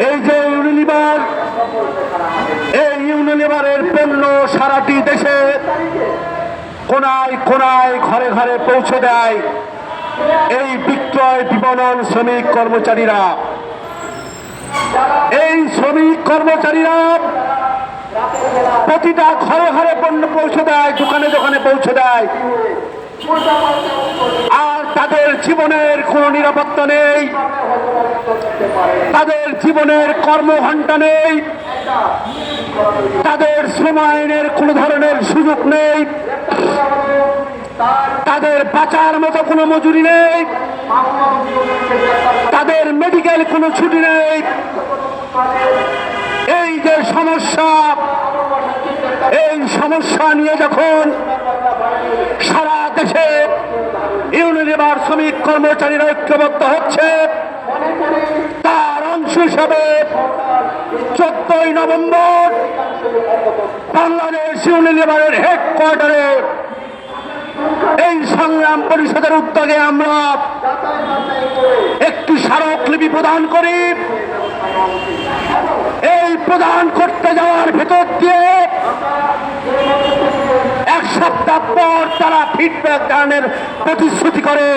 এই যে ইউনিলিভার, এই ইউনিলিভারের পণ্য সারাটি দেশে কোনায় কোনায় ঘরে ঘরে পৌঁছে দেয় এই বিক্রয় বিপণন শ্রমিক কর্মচারীরা। এই শ্রমিক কর্মচারীরা প্রতিটা ঘরে ঘরে পণ্য পৌঁছে দেয়, দোকানে দোকানে পৌঁছে দেয়, আর তাদের জীবনের কোনো নিরাপত্তা নেই, তাদের জীবনের কর্মঘণ্টা নেই, তাদের শ্রম আইনের কোনো ধরনের সুযোগ নেই, তাদের বাঁচার মতো কোনো মজুরি নেই, তাদের মেডিকেল কোনো ছুটি নেই। এই যে সমস্যা, এই সমস্যা নিয়ে যখন সারা দেশে ইউনিলিভার শ্রমিক কর্মচারীরা ঐক্যবদ্ধ হচ্ছে, তার অংশ হিসাবে 14ই নভেম্বর বাংলাদেশ ইউনিলিভারের হেডকোয়ার্টারে এই সংগ্রাম পরিষদের উদ্যোগে আমরা একটি স্মারকলিপি প্রদান করি। এই প্রদান করতে যাওয়ার ভেতর দিয়ে এক সপ্তাহ পর তারা ফিডব্যাক দানের প্রতিশ্রুতি করে।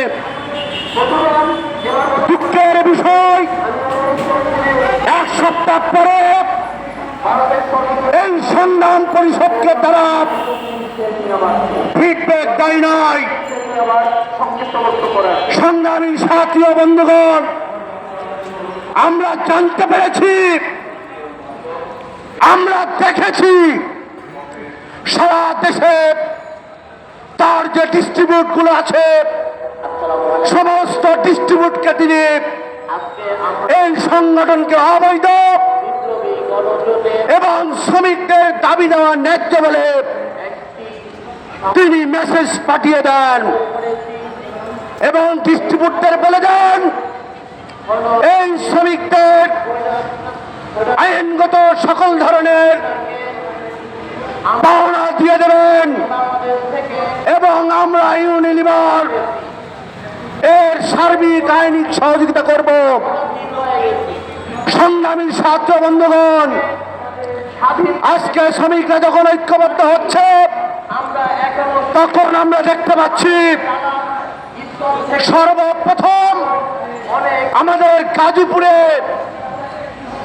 দুঃখের বিষয়, এক সপ্তাহ পরে এই সংগ্রাম পরিষদকে তারা ফিডব্যাক দেয় নাই। সংগ্রামী সাথী ও বন্ধুগণ, আমরা জানতে পেরেছি, আমরা দেখেছি সারা দেশে তার যে ডিস্ট্রিবিউট গুলো আছে, সমস্ত ডিস্ট্রিবিউটকে তিনি এই সংগঠনকে অবৈধ এবং শ্রমিকদের দাবি দেওয়া ন্যায্য বলে তিনি মেসেজ পাঠিয়ে দেন এবং ডিস্ট্রিবিউটর বলে দেন এই শ্রমিকদের আইনগত সকল ধরনের পাওনা দিয়ে দেবেন এবং আমরা ইউনিলিভার এর সার্বিক আইনিক সহযোগিতা করব। সংগ্রামী ছাত্র বন্ধুগণ, আজকে শ্রমিকরা যখন ঐক্যবদ্ধ হচ্ছে, তখন আমরা দেখতে পাচ্ছি সর্বপ্রথম আমাদের গাজীপুরে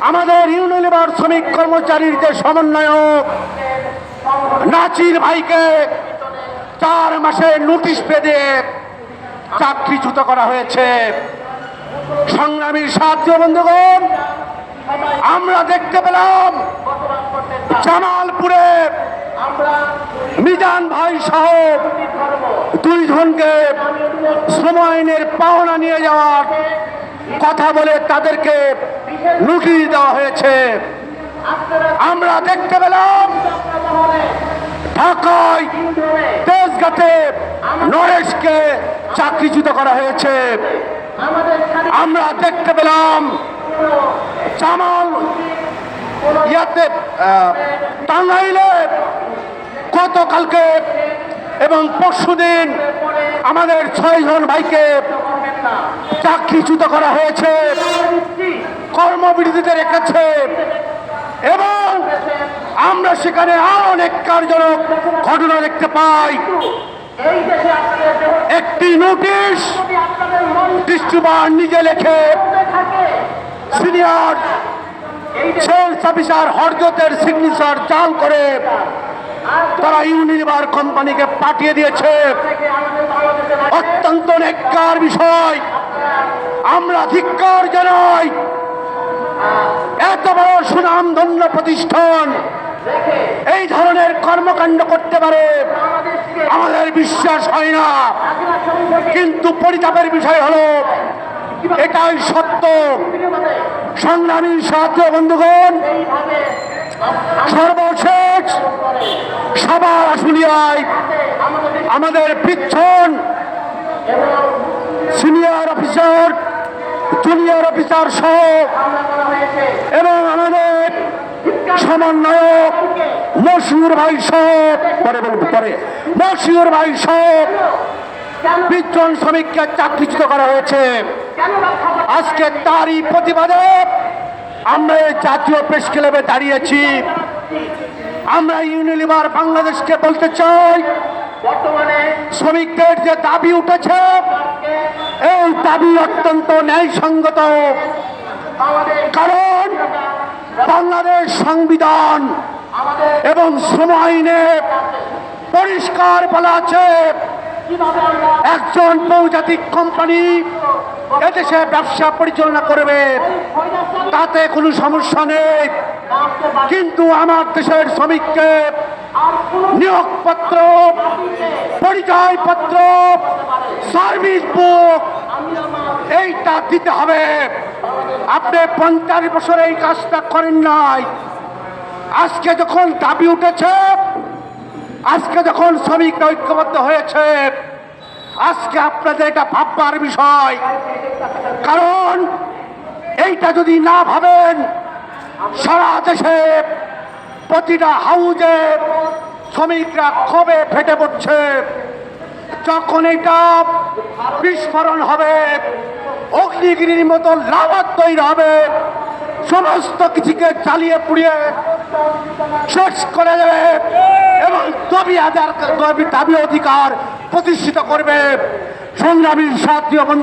আমাদের ইউনিলিভার শ্রমিক কর্মচারীর যে সমন্বয়ক নাচির ভাইকে 4 মাসের নোটিশ পেয়ে চাকরিচ্যুত করা হয়েছে। সংগ্রামী সাথী বন্ধুগণ, আমরা দেখতে পেলাম জামালপুরে মিজান ভাই সহ 2 জনকে শ্রম আইনের পাওনা নিয়ে যাওয়ার কথা বলে তাদেরকে নোটিশ দেওয়া হয়েছে। আমরা দেখতে পেলাম ঢাকায় তেজগাঁতে নরেশকে চাকরিচ্যুত করা হয়েছে। আমরা দেখতে পেলাম জামাল টাঙ্গাইলে গতকালকে এবং পরশুদিন আমাদের 6 জন ভাইকে চাকরিচ্যুত করা হয়েছে, কর্মবিরতিতে রেখেছে এবং আমরা সেখানে আরো অনেক কার্যজনক ঘটনা দেখতে পাই। একটি নোটিশ ডিস্ট্রিবিউটর নিজে লেখে সিনিয়র সেলস অফিসার হরজতের সিগনেচার জাল করে তারা ইউনিলিভার কোম্পানিকে পাঠিয়ে দিয়েছে। অত্যন্ত ন্যাক্কার বিষয়। আমরা ধিক্কার জানাই। এত বড় সুনামধন্য প্রতিষ্ঠান এই ধরনের কর্মকাণ্ড করতে পারে আমাদের বিশ্বাস হয় না, কিন্তু পরিতাপের বিষয় হলো এটাই সত্য। সংগ্রামী সাথী বন্ধুগণ, সর্বশেষ সবার আশুলিয়ায় আমাদের পিছন সিনিয়র অফিসার, জুনিয়র অফিসার সহ এবং আমাদের সমন্বয়ক মশিউর ভাই সহ মশিউর ভাই সহ 20 জন শ্রমিককে চাকরিচ্যুত করা হয়েছে। আজকে তারই প্রতিবাদে আমরা এই জাতীয় প্রেস ক্লাবে দাঁড়িয়েছি। আমরা ইউনিলিভার বাংলাদেশকে বলতে চাই, বর্তমানে শ্রমিকদের যে দাবি উঠেছে, এই দাবি অত্যন্ত ন্যায়সঙ্গত। কারণ বাংলাদেশ সংবিধান এবং শ্রম আইনে পরিষ্কার বলা আছে, একজন বহুজাতিক কোম্পানি এদেশে ব্যবসা পরিচালনা করবে, তাতে কোনো সমস্যা নেই। কিন্তু আমার দেশের শ্রমিককে নিয়োগপত্র, পরিচয়পত্র, সার্ভিস বুক এইটা দিতে হবে। আপনি 50 বছরে এই কাজটা করেন নাই। আজকে যখন দাবি উঠেছে, আজকে যখন শ্রমিকরা ঐক্যবদ্ধ হয়েছে, আজকে আপনাদের এটা ভাববার বিষয়। কারণ এইটা যদি না ভাবেন, সারা দেশে প্রতিটা হাউজে শ্রমিকরা ক্ষোভে ফেটে পড়ছে। যখন এটা বিস্ফোরণ হবে, অগ্নিগিরির মতো লাভা তৈরি হবে, সমস্ত কিছুকে জ্বালিয়ে পুড়িয়ে শেষ করে দেবে এবং দাবি অধিকার প্রতিষ্ঠিত করবে। সংগ্রামী সাথী বন্ধু।